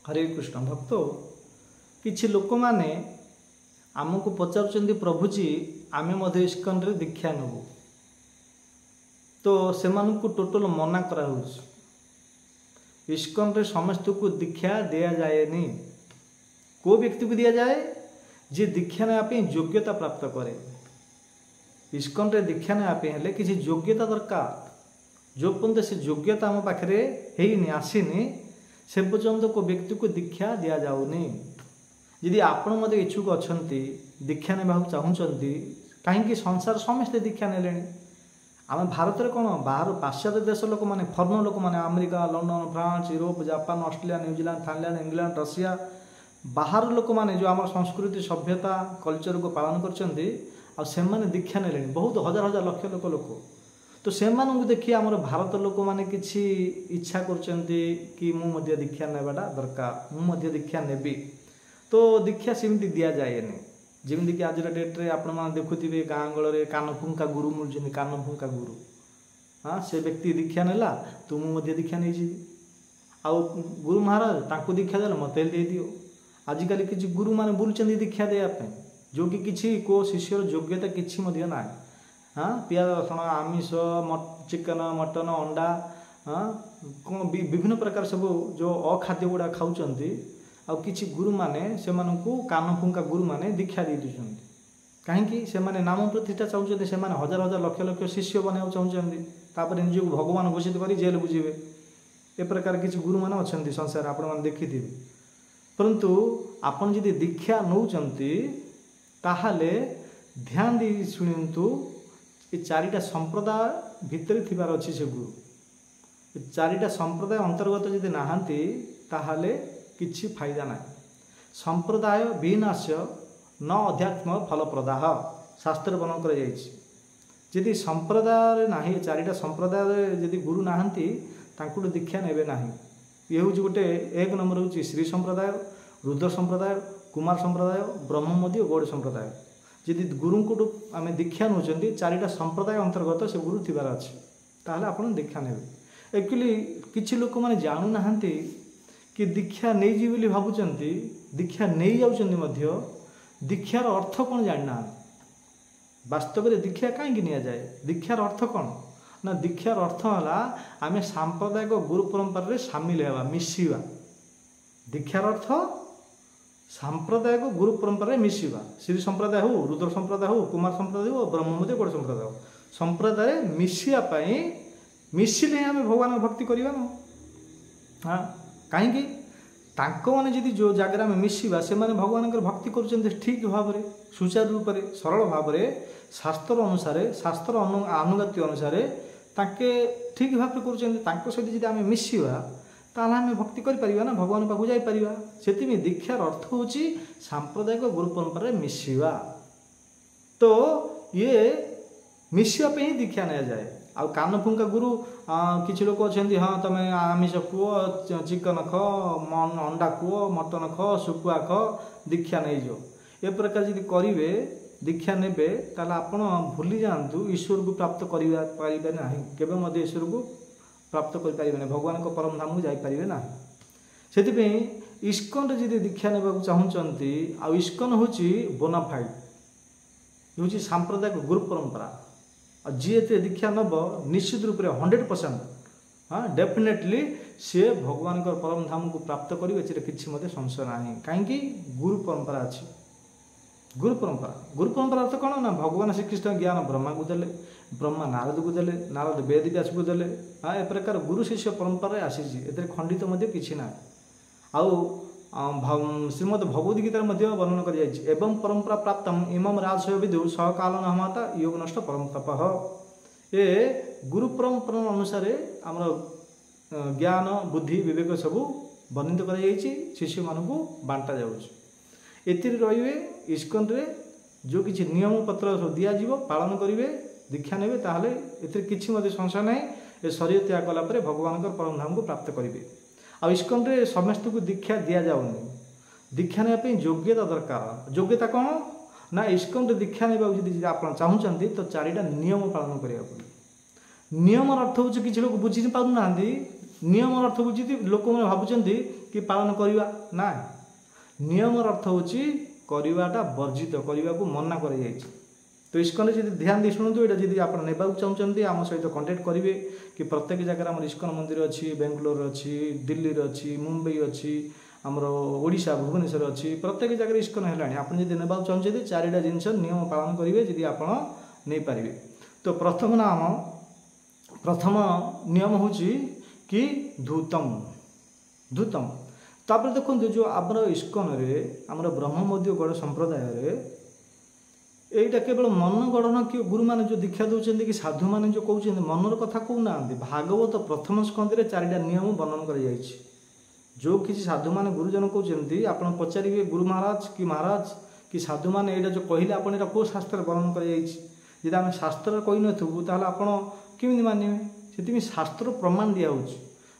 हरे कृष्ण भक्त किछि लोक माने आमको पचारुचंदी प्रभुजी आमे मध्य इस्कन रे दीक्षा नबु तो सेमानकु टोटल मना करा होउछ। इस्कन रे समस्त को दीक्षा दिया जाएनी। को व्यक्ति को दिया जाए जे दीक्षा ने आपे योग्यता प्राप्त करे। इस्कन रे दीक्षा ने आपे हेले किछि योग्यता दरकार। जो पर्यंत से योग्यता आम पाखे हेनी आसीनी से पर्यंत को व्यक्ति को दीक्षा दि जाऊनी। यदि आपण मते इच्छुक अछंती दीक्षा नेबा चाहूचंती कहीं संसार समस्ते दीक्षा नेले। आम भारत में कौन बाहर पाश्चात्य देश लोक मैंने फॉरेन लोक मैंने America London France Europe Japan Australia New Zealand Thailand England Russia बाहर लोक मैंने जो आम संस्कृति सभ्यता कल्चर को पालन कर दीक्षा नेले बहुत हजार हजार लक्ष लोक तो से देखिए आम भारत लोक मैंने किसी इच्छा कर दीक्षा नेबाटा दरकार मुझे दीक्षा नेबी तो दीक्षा सेमती दि जाएनि। जमीक आज डेट्रे आपण देखुवे गाँ गल कानफुंका गुरु मिलूँ कानफुंका गुरु हाँ से व्यक्ति दीक्षा नेला तो मुझे दीक्षा नहीं जी आउ गुरु महाराज तांको दीक्षा देला मत दे दियो। आजिकल किसी गुरु माने बुलूँ दीक्षा देवाई जो कि किसी को शिष्यर योग्यता किसी ना हाँ पियाज रसुण आमिष चिकन मटन अंडा हाँ कौन विभिन्न प्रकार सब जो अखाद्य गुड़ा खाऊँ आउ किछि गुरु माने से कानफुंका गुरु माने दीक्षा दे दूसरी कहीं से नाम प्रतिष्ठा चाहते से हजार हजार लक्ष लक्ष शिष्य बनवा चाहते निज को भगवान घोषित कर जेल बुझे ए प्रकार किसी गुरु मान अच्छा संसार आपण मैंने देखि परंतु आपन जदि दीक्षा नौचंती ताहाले ध्यान दे शुणु ये चारिटा संप्रदाय भितर थिबार अच्छी से गुरु चारिटा संप्रदाय अंतर्गत जदि नाहांती ताहाले किछि फायदा ना। संप्रदाय विनाश्य न अध्यात्म फलप्रदाह शास्त्र वर्णन कर जदि संप्रदाय ना चारिटा संप्रदाय जदि गुरु नाहांती तांकुठु दीक्षा नेबे नाही। ये हूँ गोटे एक नंबर हूँ श्री संप्रदाय रुद्र संप्रदाय कुमार संप्रदाय ब्रह्ममदी और गौड़ संप्रदाय जदि गुरु को आम दीक्षा नौ चारिटा संप्रदाय अंतर्गत से गुरु थीबार अच्छे ताहले आपण दीक्षा नेबे। एक्चुअली किछि लोक माने जानू नाहांती कि दीक्षा नहीं जी बोली भावुचंती दीक्षा नहीं जाउचंती मध्य दीक्षार अर्थ कौन जाना वास्तव में दीक्षा कहीं नि जाए दीक्षार अर्थ कौन ना दीक्षार अर्थ है आम सांप्रदायिक गुरु परंपरा रे सामिल होगा मिसिवा। दीक्षार अर्थ सांप्रदायिक गुरु परंपरा रे मिसिवा श्री संप्रदाय हो रुद्र संप्रदाय हो कुमार संप्रदाय हो ब्रह्ममदी गौड़ संप्रदाय हो संप्रदाय मिसियापाई मिसिले आम भगवान भक्ति करवा ना हाँ कहीं मैंने जी जो जगह में मिसिवा से भगवान भक्ति कर ठीक भाव में सुचारू रूप से सरल भाव में शास्त्र अनुसार शास्त्र अनुगत्य अनुसार ताके ठीक भाव में कर सहित जी आम मिसिवा ताल आम भक्ति करें ना भगवान पाक जापर से दीक्षार अर्थ हूँ सांप्रदायिक गुरु परंपरा मिसिवा। तो ये मिसिया ही दीक्षा नि जाए आउ कानफुंका गुरु किसी लोक अच्छा हाँ तुम आमिष खुओ चिकन ख अंडा खुओ मटन ख शुखुआ ख दीक्षा नहीं जो ए प्रकार जब करेंगे दीक्षा नेबे ताले आपण भूली जातु ईश्वर को प्राप्त करें ना केवल ईश्वर को प्राप्त करें भगवान को परम धाम को जापर ना से इस्कन रे दीक्षा ने चाहूँगी आउ इस्कन हूँ बोनाफाइड हूँ सांप्रदायिक गुरु परंपरा जी दीक्षा नब निश्चित रूप से 100% हाँ डेफिनेटली सी भगवान परम धाम को प्राप्त करेंगे किसी संशय ना कहीं गुरु परंपरा अच्छी गुरु परंपरा अर्थ कौन ना भगवान श्रीकृष्ण ज्ञान ब्रह्मा को देले ब्रह्मा नारद को देले नारद वेद व्यास को देले हाँ ए प्रकार गुरु शिष्य परंपरा आसी खंडित किसी ना आउ श्रीमद भगवद गीतार वर्णन कर एवं परंपरा प्राप्त इमं राजय विदु सहकाल नहमाता योग नष्ट परम तप ये गुरु परंपरा अनुसार आम ज्ञान बुद्धि विवेक सब वर्णित कर शिष्य मान बांटा जाती रे इस्कन रे जो किसी नियम पत्र सब दिज्व पालन करेंगे दीक्षा ने ताहले किसी संशय ना ये शरीर त्याग कलापर भगवान परम धाम को प्राप्त करेंगे। आ इस्कन रे समस्त को दीक्षा दि जाऊनी दीक्षा ने योग्यता दरकार। योग्यता कौन ना इस्कन रे दीक्षा ने आप चाहूँगी तो चारिटा नियम पालन करा नियम अर्थ हूँ किसी लोग बुझी पाना नियम अर्थ बुझी लोक मैंने भावुं कि कि पालन करवा ना नियम अर्थ होची करवाटा वर्जित करने को मना कर तो इस्कन जी ध्यान दे शुणु ये जी आप नेबा चाहते आम सहित कंटाक्ट करेंगे कि प्रत्येक जगह आम इस्कन मंदिर अच्छी बेंगलोर अच्छी दिल्ली अच्छी मुंबई अच्छी आमर ओडिशा भुवनेश्वर अच्छी प्रत्येक जगह इस्कन है आपड़ जब नेबा चाहते चारिटा जिनस नियम पालन करेंगे जी आप नहीं पारे तो प्रथम नियम हूँ कि धूतम धूतम तापर देखो जो आमर इस्कन आमर ब्रह्ममोदीय गढ़ संप्रदाय এইটা কেবল মন গঠন কি গুরু মানে যে দীক্ষা দৌঁছেন কি সাধু মানে যে কৌছেন মনর কথা কৌ না ভাগবত প্রথম স্কন্ধে চারিটা নিয়ম বর্ণন করা যাইছি जो किसी साधु मैंने गुरुजन कहते आप पचारे गुरु महाराज कि साधु मैंने यहाँ जो कहले आप कौ शास्त्र वर्णन कर आम शास्त्र कही नथु ताल आप केमी मानवे से शास्त्र प्रमाण दिया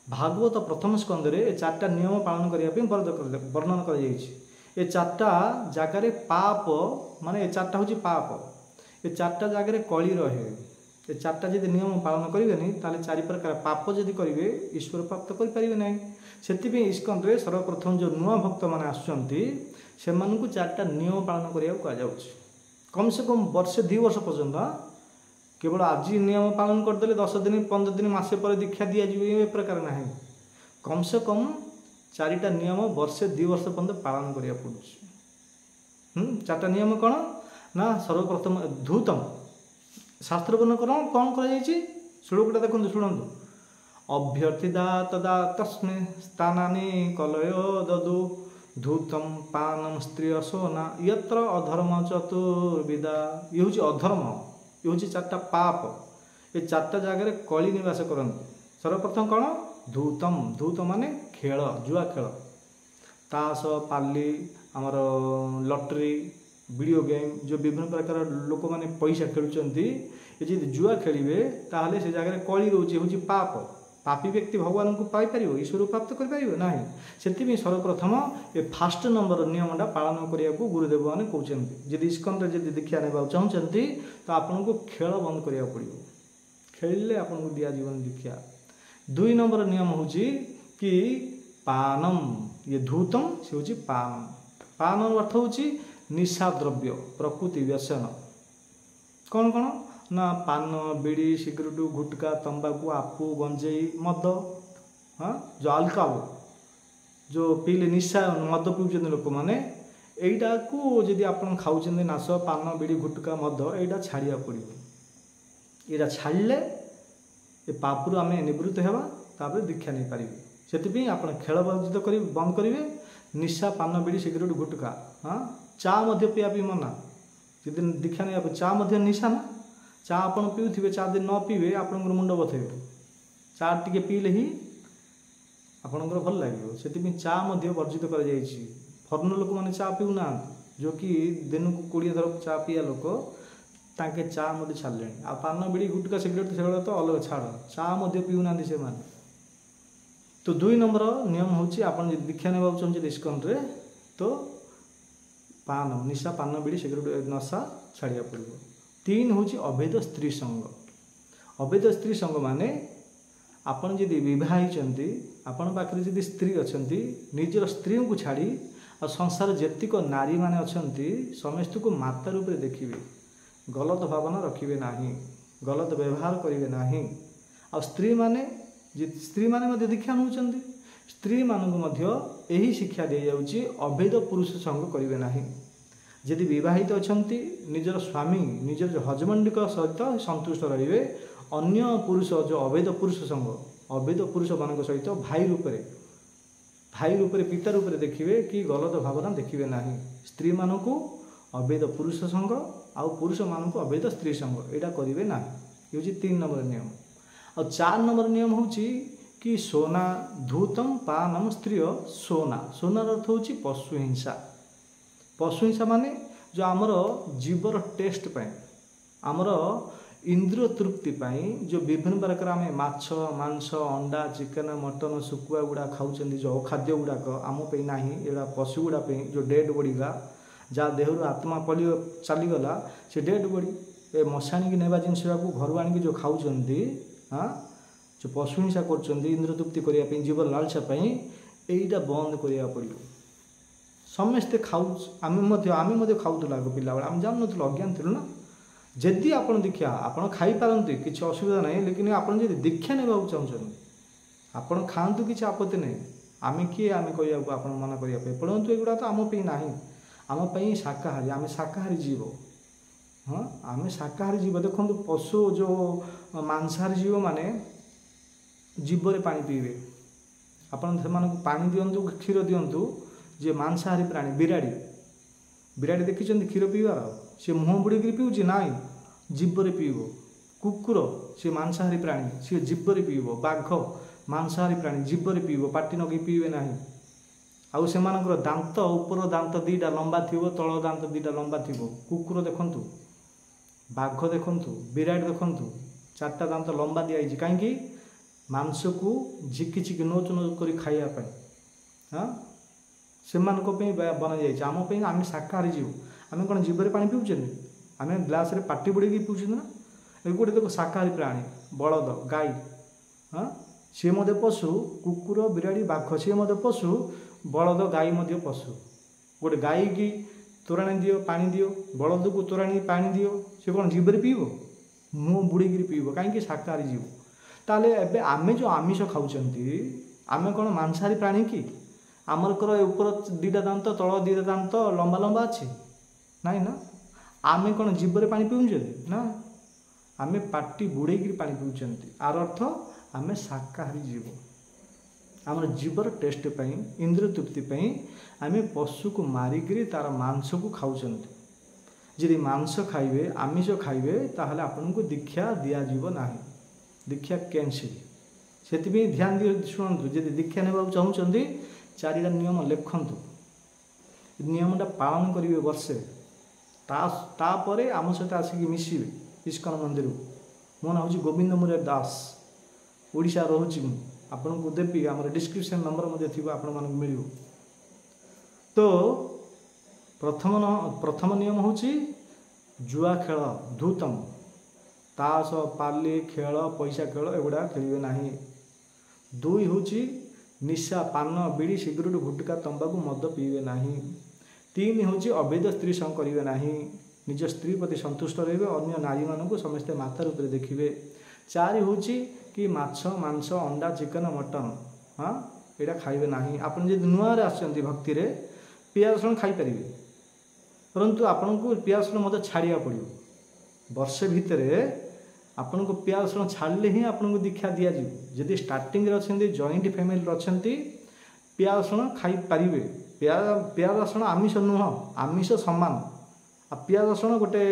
भागवत प्रथम स्कंदे चार्टा नियम पालन करने वर्णन कर चार्टा जगार पाप माने ये चार्टा हूँ पाप ये चार्टा जगह कली रहे ये चार्टा जब नियम पालन करेंगे ताले चारि प्रकार पाप जदि करेंगे ईश्वर प्राप्त करें ना से इस्कन सर्वप्रथम जो नुआ भक्त मैंने आसु चार्टा नियम पालन करने कम से कम वर्षे 2 वर्ष पर्यंत केवल आज नियम पालन करदे 10 दिन 15 दिन मसे पर दीक्षा दिजाव ए प्रकार ना कम से कम चारिटा नियम वर्षे 2 वर्ष पर्यंत पालन करा पड़ुଛି चार्टा नियम कौन ना सर्वप्रथम धूतम शास्त्र बन कौन कर श्लोकटा देखो शुणु अभ्यर्थिदा तदा तस्मे स्थानानि कलय ददु धूतम पानम स्त्री सोना यत्र अधर्म चतुर्विदा ये हूँ अधर्म ये हूँ चार्टा पाप ये चार्टा जगह कली निवास करते सर्वप्रथम कौन धूतम धूत माने खेल जुआ खेल ताश पाली आमर लटरी वीडियो गेम जो विभिन्न प्रकार लोक मैंने पैसा खेलुंट ये जी जुआ खेलिए ताहले से जगह कली रोचे हूँ पाप पापी व्यक्ति भगवान को पाइपर ईश्वर प्राप्त कर ना से सर्वप्रथम ये फास्ट नंबर नियमटा पालन करने को गुरुदेव मैंने कहते जब इस्कन जब दीक्षा ने चाहते तो आपन को खेल बंद करा पड़ो खेलिले आपन को दिया जीवन दीक्षा 2 नंबर नियम हूँ कि पानम ये धूतम से हूँ पानम पानम अर्थ हूँ निशा द्रव्य प्रकृति व्यसन कौन कौन ना पान बीड़ी सिगरेट गुटका तंबाकू आपू गंजेई मद हाँ जो अल्कोहल जो पीले निशा मद पीछे लोक मैंने यहीटा को जदि आप खाऊ नाश पान बीड़ी गुटका मद यहाँ छाड़ा पड़ो यहाँ छाड़े ये पापरू आम निवृत्त होगा दीक्षा नहीं पारे से आप खेल वर्जित कर बंद करेंगे निशा पान बीड़ी सिगरेट गुटका हाँ चा पीवा पी मना जब दीक्षा नहीं चा निशा ना चा आप पीऊे चा दिन न पीवे आप मुंड बथेबे चा टी पीले ही आपंकर भल लगे से चा वर्जित कर फरन लोक मैंने चा पीऊना जो कि दिन को 20 थर चा पीवा लोक ताके चा छाड़े आ पान बीड़ी गुटका सिगरेट से तो अलग छाड़ चा पीऊना से मैंने तो 2 नंबर नियम हूँ आप दीक्षा ने चाहते इस्कन तो पान निशा पान बीड़ी सिगरेट नशा छाड़ा पड़ो 3 हूँ अवैध स्त्री संग अवैध स्त्री संग माने आपन जदि विवाहित आपण पाखे जदि स्त्री अच्छा निजर स्त्री को छाड़ी आ संसार जेतिक नारी माने अच्छी समस्त को माता रूप में देखिए गलत भावना रखिए ना गलत व्यवहार करेंगे ना आ स्त्री माने दीक्षा नौ स्त्री मानक यही शिक्षा दी जाऊँगी अवैध पुरुष संग करेंगे ना जदि विवाहित अच्छा निजर स्वामी निजर जो हजबैंड सहित संतुष्ट रे अन्य पुरुष जो अवैध पुरुष संग अवैध पुरुष मान सहित भाई रूप पिता रूप देखिए कि गलत भावना देखिए ना स्त्री मानक अवैध पुरुष संग आउ पुरुष मानक अवैध स्त्री संग यहाँ करेंगे ना ये हूँ 3 नंबर नियम और 4 नंबर नियम हूँ कि सोना धूतम पानम स्त्री सोना सोनार अर्थ हूँ पशु हिंसा माने जो आमर जीवर टेस्ट पाए आमर इंद्रिय तृप्ति पाई जो विभिन्न प्रकार आम माछ मांस अंडा चिकेन मटन शुकुआ गुड़ा खाऊँ जो खाद्य गुड़ाक आम ना यहाँ पशु गुड़ा जो डेड बॉडीगा जहाँ देहर आत्मा पली चलीगला से डेड बॉडी ए मशाणी की नेबा जिनस घर आनिक जो खाऊँ हाँ जो पशु हिंसा कर इंद्रिय तृप्ति करने जीव लालसा এইটা ବନ୍ଦ କରିବାକୁ ପଡ଼ିବ। ସମସ୍ତେ ଆମେ ମଧ୍ୟ ଖାଉଥିଲୁ ଆଗ ପିଲାବେଳେ, ଆମେ ଜାଣିନଥିଲୁ, ଅଜ୍ଞାନ ଥିଲୁ ନା। ଯଦି ଆପଣ ଦୀକ୍ଷା ଆପଣ ଖାଇପାରନ୍ତି, କିଛି ଅସୁବିଧା ନାହିଁ, ଲେକିନ୍ ଆପଣ ଯଦି ଦୀକ୍ଷା ନେବାକୁ ଚାହୁଁଛନ୍ତି ଆପଣ ଖାଆନ୍ତୁ, କିଛି ଆପତ୍ତି ନାହିଁ। ଆମେ କିଏ ଆମେ କହିବାକୁ, ଆପଣ ମନା କରିବା ପାଇଁ, ପରନ୍ତୁ ଏଗୁଡ଼ା ତ ଆମ ପାଇଁ ନାହିଁ। ଆମ ପାଇଁ ଶାକାହାରୀ, ଆମେ ଶାକାହାରୀ ଜୀବ। ହଁ, ଆମେ ଶାକାହାରୀ ଜୀବ। ଦେଖନ୍ତୁ ପଶୁ ଯେଉଁ ମାଂସାହାରୀ ଜୀବମାନେ ଜୀବରେ ପାଣି ପିଇବେ, ଆପଣ ସେମାନଙ୍କୁ ପାଣି ଦିଅନ୍ତୁ, କ୍ଷୀର ଦିଅନ୍ତୁ। ଯିଏ ମାଂସାହାରୀ ପ୍ରାଣୀ, ବିରାଡ଼ି ଦେଖିଛନ୍ତି କ୍ଷୀର ପିଇବାର? ସେ ମୁହଁ ବୁଡ଼ିକିରି ପିଉଛି? ନାହିଁ, ଜୀବରେ ପିଇବ। କୁକୁର ସେ ମାଂସାହାରୀ ପ୍ରାଣୀ, ସିଏ ଜୀବରେ ପିଇବ। ବାଘ ମାଂସାହାରୀ ପ୍ରାଣୀ, ଜୀବରେ ପିଇବ, ପାଟି ନଗେଇ ପିଇବେ ନାହିଁ। ଆଉ ସେମାନଙ୍କର ଦାନ୍ତ, ଉପର ଦାନ୍ତ ଦୁଇଟା ଲମ୍ବା ଥିବ, ତଳ ଦାନ୍ତ ଦୁଇଟା ଲମ୍ବା ଥିବ। କୁକୁର ଦେଖନ୍ତୁ, ବାଘ ଦେଖନ୍ତୁ, ବିରାଡ଼ି ଦେଖନ୍ତୁ, ଚାରିଟା ଦାନ୍ତ ଲମ୍ବା ଦିଆଯାଇଛି। କାହିଁକି? ମାଂସକୁ ଝିକି ଝିକି ନୋଚ ନୋଚ କରି ଖାଇବା ପାଇଁ। ହଁ, ସେମାନଙ୍କ ପାଇଁ ବନାଯାଇଛି। ଆମ ପାଇଁ, ଆମେ ଶାକାହାରୀ ଜୀବ। ଆମେ କ'ଣ ଜୀବରେ ପାଣି ପିଉଛନ୍ତି? ଆମେ ଗ୍ଲାସରେ ପାଟି ବୁଡ଼େଇକି ପିଉଛନ୍ତି ନା। ଏ ଗୋଟେ ଦେଖ ଶାକାହାରୀ ପ୍ରାଣୀ, ବଳଦ, ଗାଈ, ହଁ, ସିଏ ମଧ୍ୟ ପଶୁ। କୁକୁର, ବିରାଡ଼ି, ବାଘ ସିଏ ମଧ୍ୟ ପଶୁ। ବଳଦ, ଗାଈ ମଧ୍ୟ ପଶୁ। ଗୋଟେ ଗାଈକି ତୋରାଣି ଦିଅ, ପାଣି ଦିଅ, ବଳଦକୁ ତୋରାଣି ପାଣି ଦିଅ, ସେ କ'ଣ ଜୀବରେ ପିଇବ? ମୁହଁ ବୁଡ଼େଇକିରି ପିଇବ। କାହିଁକି? ଶାକାହାରୀ ଜୀବ। ତାହେଲେ ଏବେ ଆମେ ଯେଉଁ ଆମିଷ ଖାଉଛନ୍ତି, ଆମେ କ'ଣ ମାଂସାହାରୀ ପ୍ରାଣୀ କି? ଆମରଙ୍କର ଉପର ଦୁଇଟା ଦାନ୍ତ, ତଳ ଦୁଇଟା ଦାନ୍ତ ଲମ୍ବା ଲମ୍ବା ଅଛି? ନାହିଁ ନା। ଆମେ କ'ଣ ଜୀବରେ ପାଣି ପିଉଛନ୍ତି? ନା, ଆମେ ପାଟି ବୁଡ଼େଇକିରି ପାଣି ପିଉଛନ୍ତି। ଆର ଅର୍ଥ ଆମେ ଶାକାହାରୀ ଜୀବ। ଆମର ଜୀବର ଟେଷ୍ଟ ପାଇଁ, ଇନ୍ଦ୍ରିୟ ତୃପ୍ତି ପାଇଁ ଆମେ ପଶୁକୁ ମାରିକିରି ତାର ମାଂସକୁ ଖାଉଛନ୍ତି। ଯଦି ମାଂସ ଖାଇବେ, ଆମିଷ ଖାଇବେ, ତାହେଲେ ଆପଣଙ୍କୁ ଦୀକ୍ଷା ଦିଆଯିବ ନାହିଁ, ଦୀକ୍ଷା କ୍ୟାନ୍ସେଲ। ସେଥିପାଇଁ ଧ୍ୟାନ ଦିଅ, ଶୁଣନ୍ତୁ। ଯଦି ଦୀକ୍ଷା ନେବାକୁ ଚାହୁଁଛନ୍ତି, 4ଟା ନିୟମ ଲେଖନ୍ତୁ। ନିୟମଟା ପାଳନ କରିବେ ବର୍ଷେ, ତାପରେ ଆମ ସହିତ ଆସିକି ମିଶିବେ ଇସ୍କନ ମନ୍ଦିରକୁ। ମୋ ନାଁ ହେଉଛି ଗୋବିନ୍ଦ ମୁରାରୀ ଦାସ, ଓଡ଼ିଶା ରହୁଛି ମୁଁ। ଆପଣଙ୍କୁ ଦେବି, ଆମର ଡିସ୍କ୍ରିପ୍ସନ୍ ନମ୍ବର ମଧ୍ୟ ଥିବ, ଆପଣମାନଙ୍କୁ ମିଳିବ। ତ ପ୍ରଥମ ନିୟମ ହେଉଛି ଜୁଆ ଖେଳ, ଧୂତମ, ତାସ, ପାଲି ଖେଳ, ପଇସା ଖେଳ ଏଗୁଡ଼ା ଖେଳିବେ ନାହିଁ। 2 ହେଉଛି ନିଶା, ପାନ, ବିଡ଼ି, ସିଗାରେଟ୍, ଗୁଟଖା, ତମ୍ବାଖୁ, ମଦ ପିଇବେ ନାହିଁ। 3 ହେଉଛି ଅବୈଧ ସ୍ତ୍ରୀ ସଙ୍ଗ କରିବେ ନାହିଁ। ନିଜ ସ୍ତ୍ରୀ ପ୍ରତି ସନ୍ତୁଷ୍ଟ ରହିବେ, ଅନ୍ୟ ନାରୀମାନଙ୍କୁ ସମସ୍ତେ ମାତା ରୂପରେ ଦେଖିବେ। 4 ହେଉଛି କି ମାଛ, ମାଂସ, ଅଣ୍ଡା, ଚିକେନ, ମଟନ, ହଁ, ଏଇଟା ଖାଇବେ ନାହିଁ। ଆପଣ ଯଦି ନୂଆରେ ଆସିଛନ୍ତି ଭକ୍ତିରେ, ପିଆଜ ରସୁଣ ଖାଇପାରିବେ, ପରନ୍ତୁ ଆପଣଙ୍କୁ ପିଆଜ ରସୁଣ ମଧ୍ୟ ଛାଡ଼ିବାକୁ ପଡ଼ିବ। ବର୍ଷେ ଭିତରେ ଆପଣଙ୍କୁ ପିଆଜ ରସୁଣ ଛାଡ଼ିଲେ ହିଁ ଆପଣଙ୍କୁ ଦୀକ୍ଷା ଦିଆଯିବ। ଯଦି ଷ୍ଟାର୍ଟିଂରେ ଅଛନ୍ତି, ଜଏଣ୍ଟ ଫ୍ୟାମିଲିରେ ଅଛନ୍ତି, ପିଆଜ ରସୁଣ ଖାଇପାରିବେ। ପିଆଜ ରସୁଣ ଆମିଷ ନୁହଁ, ଆମିଷ ସମାନ। ଆଉ ପିଆଜ ରସୁଣ ଗୋଟେ,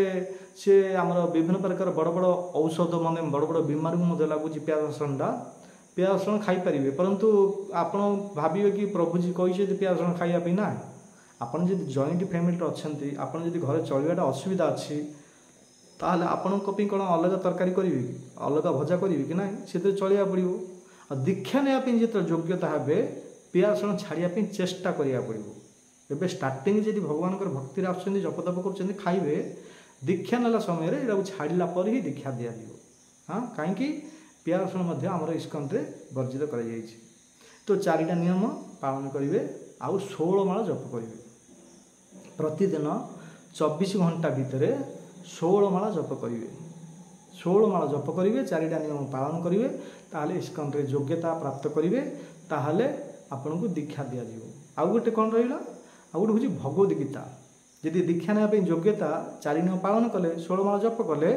ସିଏ ଆମର ବିଭିନ୍ନ ପ୍ରକାର ବଡ଼ ବଡ଼ ଔଷଧ, ମାନେ ବଡ଼ ବଡ଼ ବିମାରକୁ ମଧ୍ୟ ଲାଗୁଛି ପିଆଜ ରସୁଣଟା। ପିଆଜ ରସୁଣ ଖାଇପାରିବେ, ପରନ୍ତୁ ଆପଣ ଭାବିବେ କି ପ୍ରଭୁଜୀ କହିଛନ୍ତି ପିଆଜ ରସୁଣ ଖାଇବା ପାଇଁ? ନା। ଆପଣ ଯଦି ଜଏଣ୍ଟ ଫ୍ୟାମିଲିରେ ଅଛନ୍ତି, ଆପଣ ଯଦି ଘରେ ଚଳିବାଟା ଅସୁବିଧା ଅଛି, ତାହେଲେ ଆପଣଙ୍କ ପାଇଁ କ'ଣ ଅଲଗା ତରକାରୀ କରିବେ କି, ଅଲଗା ଭଜା କରିବେ କି? ନାହିଁ, ସେଥିରେ ଚଳିବାକୁ ପଡ଼ିବ। ଆଉ ଦୀକ୍ଷା ନେବା ପାଇଁ ଯେତେବେଳେ ଯୋଗ୍ୟତା ହେବେ, ପିଆଜ ରସୁଣ ଛାଡ଼ିବା ପାଇଁ ଚେଷ୍ଟା କରିବାକୁ ପଡ଼ିବ। ଏବେ ଷ୍ଟାର୍ଟିଂ ଯଦି ଭଗବାନଙ୍କର ଭକ୍ତିରେ ଆସୁଛନ୍ତି, ଜପତପ କରୁଛନ୍ତି, ଖାଇବେ। ଦୀକ୍ଷା ନେଲା ସମୟରେ ଏଟାକୁ ଛାଡ଼ିଲା ପରେ ହିଁ ଦୀକ୍ଷା ଦିଆଯିବ। ହଁ, କାହିଁକି? ପିଆଜ ରସୁଣ ମଧ୍ୟ ଆମର ଇସ୍କନରେ ବର୍ଜିତ କରାଯାଇଛି। ତ 4ଟା ନିୟମ ପାଳନ କରିବେ, ଆଉ 16 ମାଳ ଜପ କରିବେ। ପ୍ରତିଦିନ 24 ଘଣ୍ଟା ଭିତରେ 16 ମାଳ ଜପ କରିବେ। 16 ମାଳ ଜପ କରିବେ, 4ଟା ନିୟମ ପାଳନ କରିବେ, ତାହେଲେ ଇସ୍କନରେ ଯୋଗ୍ୟତା ପ୍ରାପ୍ତ କରିବେ, ତାହେଲେ ଆପଣଙ୍କୁ ଦୀକ୍ଷା ଦିଆଯିବ। ଆଉ ଗୋଟେ କ'ଣ ରହିଲା? ଆଉ ଗୋଟେ ହେଉଛି ଭଗବଦ ଗୀତା। ଯଦି ଦୀକ୍ଷା ନେବା ପାଇଁ ଯୋଗ୍ୟତା, 4 ନିୟମ ପାଳନ କଲେ, 16 ମାଳ ଜପ କଲେ,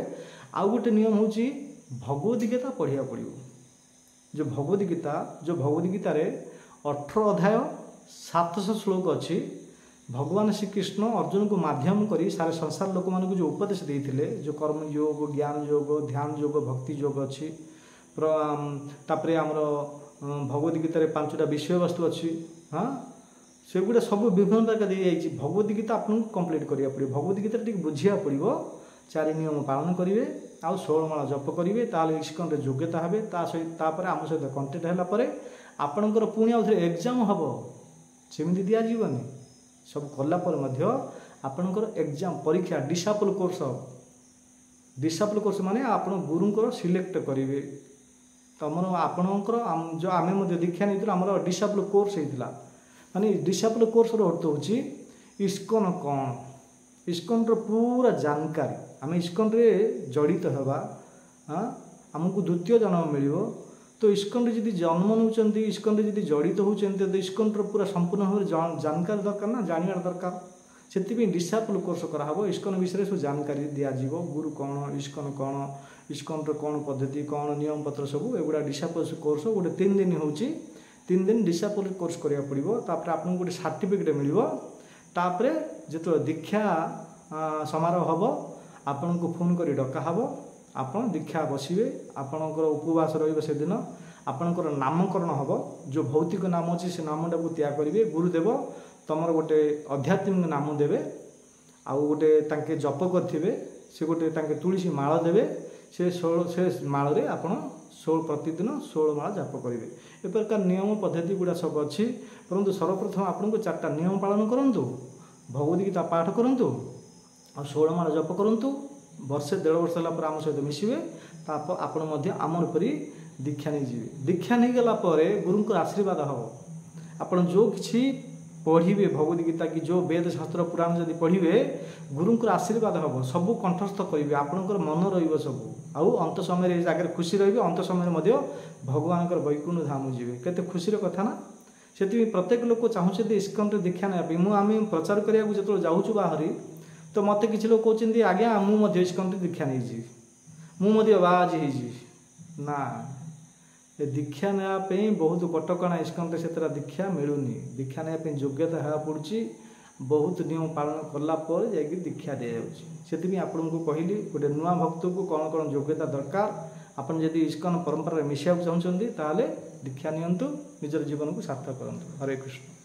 ଆଉ ଗୋଟେ ନିୟମ ହେଉଛି ଭଗବଦ ଗୀତା ପଢ଼ିବାକୁ ପଡ଼ିବ। ଯେଉଁ ଭଗବଦ ଗୀତାରେ 18 ଅଧ୍ୟାୟ 700 ଶ୍ଲୋକ ଅଛି। ଭଗବାନ ଶ୍ରୀକୃଷ୍ଣ ଅର୍ଜୁନକୁ ମାଧ୍ୟମ କରି ସାରା ସଂସାର ଲୋକମାନଙ୍କୁ ଯେଉଁ ଉପଦେଶ ଦେଇଥିଲେ, ଯେଉଁ କର୍ମ ଯୋଗ, ଜ୍ଞାନ ଯୋଗ, ଧ୍ୟାନ ଯୋଗ, ଭକ୍ତି ଯୋଗ ଅଛି, ତାପରେ ଆମର ଭଗବଦ ଗୀତାରେ 5ଟା ବିଷୟବସ୍ତୁ ଅଛି। ହଁ, ସେଗୁଡ଼ା ସବୁ ବିଭିନ୍ନ ପ୍ରକାର ଦିଆଯାଇଛି। ଭଗବଦ ଗୀତା ଆପଣଙ୍କୁ କମ୍ପ୍ଲିଟ୍ କରିବାକୁ ପଡ଼ିବ। ଭଗବଦ ଗୀତାରେ ଟିକେ ବୁଝିବାକୁ ପଡ଼ିବ। 4 ନିୟମ ପାଳନ କରିବେ, ଆଉ 16 ମାଳ ଜପ କରିବେ, ତାହେଲେ ଇସ୍କନରେ ଯୋଗ୍ୟତା ହେବେ। ତାପରେ ଆମ ସହିତ କଣ୍ଟାକ୍ଟ ହେଲା ପରେ ଆପଣଙ୍କର ପୁଣି ଆଉ ଥରେ ଏକ୍ଜାମ୍ ହେବ, ସେମିତି ଦିଆଯିବନି। ସବୁ କଲା ପରେ ମଧ୍ୟ ଆପଣଙ୍କର ଏକ୍ଜାମ୍, ପରୀକ୍ଷା, ଡିସାପଲ୍ କୋର୍ସ ମାନେ ଆପଣ ଗୁରୁଙ୍କର ସିଲେକ୍ଟ କରିବେ। ତମର ଆପଣଙ୍କର ଯେଉଁ ଆମେ ମଧ୍ୟ ଦୀକ୍ଷା ନେଇଥିଲୁ ଆମର ଡିସାପଲ୍ କୋର୍ସ ହେଇଥିଲା। ମାନେ ଡିସାପଲ୍ କୋର୍ସର ଅର୍ଥ ହେଉଛି ଇସ୍କନ କ'ଣ, ଇସ୍କନର ପୁରା ଜାନକାରୀ। ଆମେ ଇସ୍କନରେ ଜଡ଼ିତ ହେବା, ଆମକୁ ଦ୍ୱିତୀୟ ଜନ୍ମ ମିଳିବ। ତ ଇସ୍କନରେ ଯଦି ଜନ୍ମ ନେଉଛନ୍ତି, ଇସ୍କନରେ ଯଦି ଜଡ଼ିତ ହେଉଛନ୍ତି, ତ ଇସ୍କନର ପୁରା ସମ୍ପୂର୍ଣ୍ଣ ଭାବରେ ଜାନକାରୀ ଦରକାର ନା, ଜାଣିବାର ଦରକାର। ସେଥିପାଇଁ ଡିସାପଲ୍ କୋର୍ସ କରାହେବ। ଇସ୍କନ ବିଷୟରେ ସବୁ ଜାନକାରୀ ଦିଆଯିବ। ଗୁରୁ କ'ଣ, ଇସ୍କନ କ'ଣ, ଇସ୍କନର କ'ଣ ପଦ୍ଧତି, କ'ଣ ନିୟମ ପତ୍ର ସବୁ ଏଗୁଡ଼ା ଡିସାପଲ୍ କୋର୍ସ ଗୋଟେ 3 ଦିନ ହେଉଛି। 3 ଦିନ ଡିସାପଲ୍ କୋର୍ସ କରିବାକୁ ପଡ଼ିବ। ତାପରେ ଆପଣଙ୍କୁ ଗୋଟେ ସାର୍ଟିଫିକେଟ୍ ମିଳିବ। ତାପରେ ଯେତେବେଳେ ଦୀକ୍ଷା ସମାରୋହ ହେବ ଆପଣଙ୍କୁ ଫୋନ୍ କରି ଡକା ହେବ, ଆପଣ ଦୀକ୍ଷା ବସିବେ। ଆପଣଙ୍କର ଉପବାସ ରହିବ ସେଦିନ। ଆପଣଙ୍କର ନାମକରଣ ହେବ। ଯେଉଁ ଭୌତିକ ନାମ ଅଛି ସେ ନାମଟାକୁ ତ୍ୟାଗ କରିବେ। ଗୁରୁଦେବ ତୁମର ଗୋଟେ ଆଧ୍ୟାତ୍ମିକ ନାମ ଦେବେ, ଆଉ ଗୋଟେ ତାଙ୍କେ ଜପ କରିଥିବେ, ସେ ଗୋଟେ ତାଙ୍କେ ତୁଳସୀ ମାଳ ଦେବେ। ସେ ମାଳରେ ଆପଣ ପ୍ରତିଦିନ 16 ମାଳ ଜାପ କରିବେ। ଏ ପ୍ରକାର ନିୟମ ପଦ୍ଧତି ଗୁଡ଼ା ସବୁ ଅଛି। ପରନ୍ତୁ ସର୍ବପ୍ରଥମ ଆପଣଙ୍କୁ 4ଟା ନିୟମ ପାଳନ କରନ୍ତୁ, ଭଗବଦ୍ ଗୀତା ପାଠ କରନ୍ତୁ, ଆଉ 16 ମାଳ ଜପ କରନ୍ତୁ। ବର୍ଷେ 1.5 ବର୍ଷ ହେଲା ପରେ ଆମ ସହିତ ମିଶିବେ। ତାପରେ ଆପଣ ମଧ୍ୟ ଆମର ପରି ଦୀକ୍ଷା ନେଇଯିବେ। ଦୀକ୍ଷା ନେଇଗଲା ପରେ ଗୁରୁଙ୍କର ଆଶୀର୍ବାଦ ହେବ। ଆପଣ ଯେଉଁ କିଛି ପଢ଼ିବେ ଭଗବଦ୍ ଗୀତା କି ଯେଉଁ ବେଦ ଶାସ୍ତ୍ର ପୁରାଣ ଯଦି ପଢ଼ିବେ, ଗୁରୁଙ୍କର ଆଶୀର୍ବାଦ ହେବ। ସବୁ କଣ୍ଠସ୍ଥ କରିବେ, ଆପଣଙ୍କର ମନ ରହିବ ସବୁ। ଆଉ ଅନ୍ତ ସମୟରେ ଏ ଜାଗାରେ ଖୁସି ରହିବେ। ଅନ୍ତ ସମୟରେ ମଧ୍ୟ ଭଗବାନଙ୍କର ବୈକୁଣ୍ଠ ଧାମ ଯିବେ। କେତେ ଖୁସିର କଥା ନା। ସେଥିପାଇଁ ପ୍ରତ୍ୟେକ ଲୋକ ଚାହୁଁଛନ୍ତି ଇସ୍କନରେ ଦୀକ୍ଷା ନେବା ପାଇଁ। ଆମେ ପ୍ରଚାର କରିବାକୁ ଯେତେବେଳେ ଯାଉଛୁ ବାହାରି, ତ ମୋତେ କିଛି ଲୋକ କହୁଛନ୍ତି ଆଜ୍ଞା ମୁଁ ମଧ୍ୟ ଇସ୍କନରେ ଦୀକ୍ଷା ନେଇଯିବି, ମୁଁ ମଧ୍ୟ ବାହାଜି ହେଇଯିବି। ନା, ଏ ଦୀକ୍ଷା ନେବା ପାଇଁ ବହୁତ କଟକଣା। ଇସ୍କନରେ ସେତେଟା ଦୀକ୍ଷା ମିଳୁନି। ଦୀକ୍ଷା ନେବା ପାଇଁ ଯୋଗ୍ୟତା ହେବାକୁ ପଡ଼ୁଛି। ବହୁତ ନିୟମ ପାଳନ କଲା ପରେ ଯାଇକି ଦୀକ୍ଷା ଦିଆଯାଉଛି। ସେଥିପାଇଁ ଆପଣଙ୍କୁ କହିଲି ଗୋଟେ ନୂଆ ଭକ୍ତକୁ କ'ଣ କ'ଣ ଯୋଗ୍ୟତା ଦରକାର। ଆପଣ ଯଦି ଇସ୍କନ ପରମ୍ପରାରେ ମିଶିବାକୁ ଚାହୁଁଛନ୍ତି ତାହେଲେ ଦୀକ୍ଷା ନିଅନ୍ତୁ, ନିଜର ଜୀବନକୁ ସାର୍ଥକ କରନ୍ତୁ। ହରେ କୃଷ୍ଣ।